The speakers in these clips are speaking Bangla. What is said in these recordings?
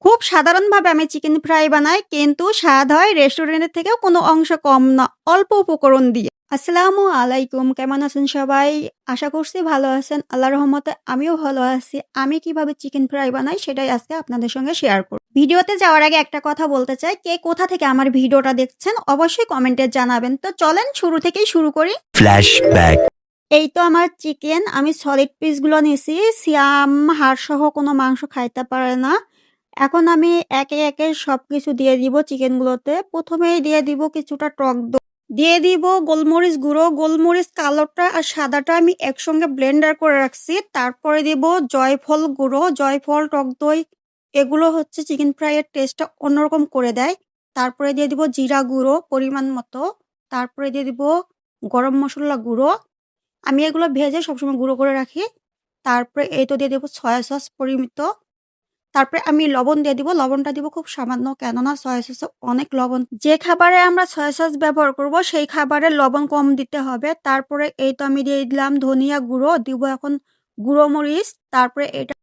খুব সাধারণভাবে আমি চিকেন ফ্রাই বানাই, কিন্তু স্বাদ হয় রেস্টুরেন্টের থেকেও কোনো অংশ কম না, অল্প উপকরণ দিয়ে। আসসালামু আলাইকুম, কেমন আছেন সবাই? আশা করছি ভালো আছেন। আল্লাহর রহমতে আমিও ভালো আছি। আমি কিভাবে চিকেন ফ্রাই বানাই সেটাই আজকে আপনাদের সঙ্গে শেয়ার করব। ভিডিওতে যাওয়ার আগে একটা কথা বলতে চাই, কে কোথা থেকে আমার ভিডিওটা দেখছেন অবশ্যই কমেন্টে জানাবেন। তো চলেন শুরু থেকেই শুরু করি। ফ্ল্যাশব্যাক। এই তো আমার চিকেন, আমি সলিড পিসগুলো নিছি। সিয়াম হাড়সহ কোনো মাংস খাইতে পারে না। এখন আমি একে, একে সবকিছু দিয়ে দিব চিকেনগুলোতে। ১ম এই দিয়ে দিব কিছুটা টক দই। দিয়ে দিব গোলমরিচ গুঁড়ো, গোলমরিচ কালোটা আর সাদাটা আমি একসঙ্গে ব্লেন্ডার করে রাখছি। তারপরে দিব জয়ফল গুঁড়ো, জয়ফল, টক দই, এগুলো হচ্ছে চিকেন ফ্রাইয়ের টেস্টটা অন্যরকম করে দেয়। তারপরে দিয়ে দিব জিরা গুঁড়ো পরিমাণ মতো। তারপরে দিয়ে দিব গরম মসলা গুঁড়ো। আমি এগুলো ভেজে সবসময় গুঁড়ো করে রাখি। তারপরে এই তো দিয়ে দেব সয়া সস পরিমিত। তারপরে আমি লবণ দিয়ে দিব। লবণটা দিব খুব সামান্য, কেননা সয়া সসে অনেক লবণ। যে খাবারে আমরা সয়া সস ব্যবহার করব সেই খাবারে লবণ কম দিতে হবে। তারপরে এই তো আমি দিয়ে দিলাম ধনিয়া গুঁড়ো, দিব এখন গুঁড়ো মরিচ। তারপরে এটা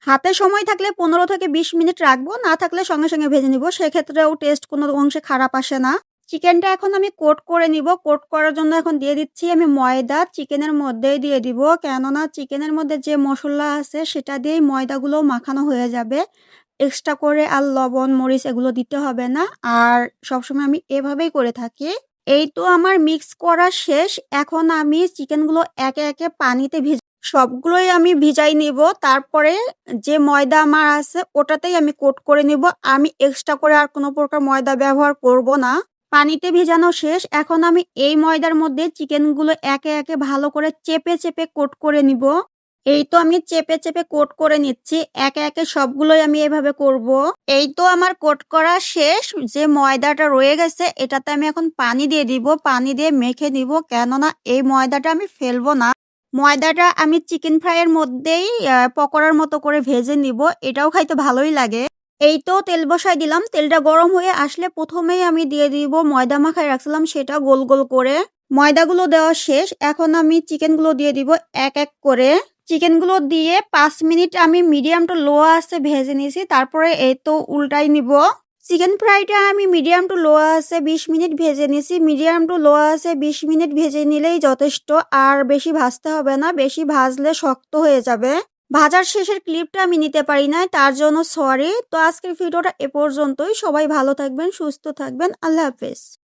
হাতে সময় থাকলে ১৫ থেকে ২০ মিনিট রাখবো, না থাকলে সঙ্গে, সঙ্গে ভেজে নিব। সেক্ষেত্রেও টেস্ট কোনো অংশে খারাপ আসে না। চিকেনটা এখন আমি কোট করে নিব। কোট করার জন্য এখন দিয়ে দিচ্ছি আমি ময়দা, চিকেনের মধ্যেই দিয়ে দিব। কেননা চিকেনের মধ্যে যে মসলা আছে সেটা দিয়েই ময়দাগুলো মাখানো হয়ে যাবে। এক্সট্রা করে আর লবণ, মরিচ এগুলো দিতে হবে না। আর সবসময় আমি এভাবেই করে থাকি। এই তো আমার মিক্স করা শেষ। এখন আমি চিকেনগুলো একে, একে পানিতে সবগুলোই আমি ভিজাই নিব। তারপরে যে ময়দা আমার আছে ওটাতেই আমি কোট করে নিব। আমি এক্সট্রা করে আর কোনো প্রকার ময়দা ব্যবহার করব না। পানিতে ভিজানো শেষ। এখন আমি এই ময়দার মধ্যে চিকেনগুলো একে, একে ভালো করে চেপে, চেপে কোট করে নিব। এই তো আমি চেপে, চেপে কোট করে নিচ্ছি। একে, একে সবগুলোই আমি এভাবে করব। এই তো আমার কোট করা শেষ। যে ময়দাটা রয়ে গেছে এটাতে আমি এখন পানি দিয়ে দিব। পানি দিয়ে মেখে নিব, কেননা এই ময়দাটা আমি ফেলবো না। ময়দাটা আমি চিকেন ফ্রাইয়ের মধ্যেই পকোড়ার মতো করে ভেজে নিব। এটাও খাইতে ভালোই লাগে। এই তো তেল বসাই দিলাম। তেলটা গরম হয়ে আসলে ১ম এই আমি দিয়ে দিব ময়দা মাখায় রাখছিলাম সেটা গোল, গোল করে। ময়দাগুলো দেওয়া শেষ। এখন আমি চিকেনগুলো দিয়ে দিব এক, এক করে। চিকেনগুলো দিয়ে ৫ মিনিট আমি মিডিয়াম টু লো আঁচে ভেজে নিয়েছি। তারপরে এই তো উল্টাই নিব। চিকেন ফ্রাইটা আমি মিডিয়াম টু লো আঁচে ২০ মিনিট ভেজে নিয়েছি। মিডিয়াম টু লো আঁচে ২০ মিনিট ভেজে নিলেই যথেষ্ট। আর বেশি ভাজতে হবে না, বেশি ভাজলে শক্ত হয়ে যাবে। ভাজার শেষের ক্লিপটা আমি নিতে পারি নাই, তার জন্য সরি। তো আজকের ভিডিওটা এ পর্যন্তই। সবাই ভালো থাকবেন, সুস্থ থাকবেন। আল্লাহ হাফেজ।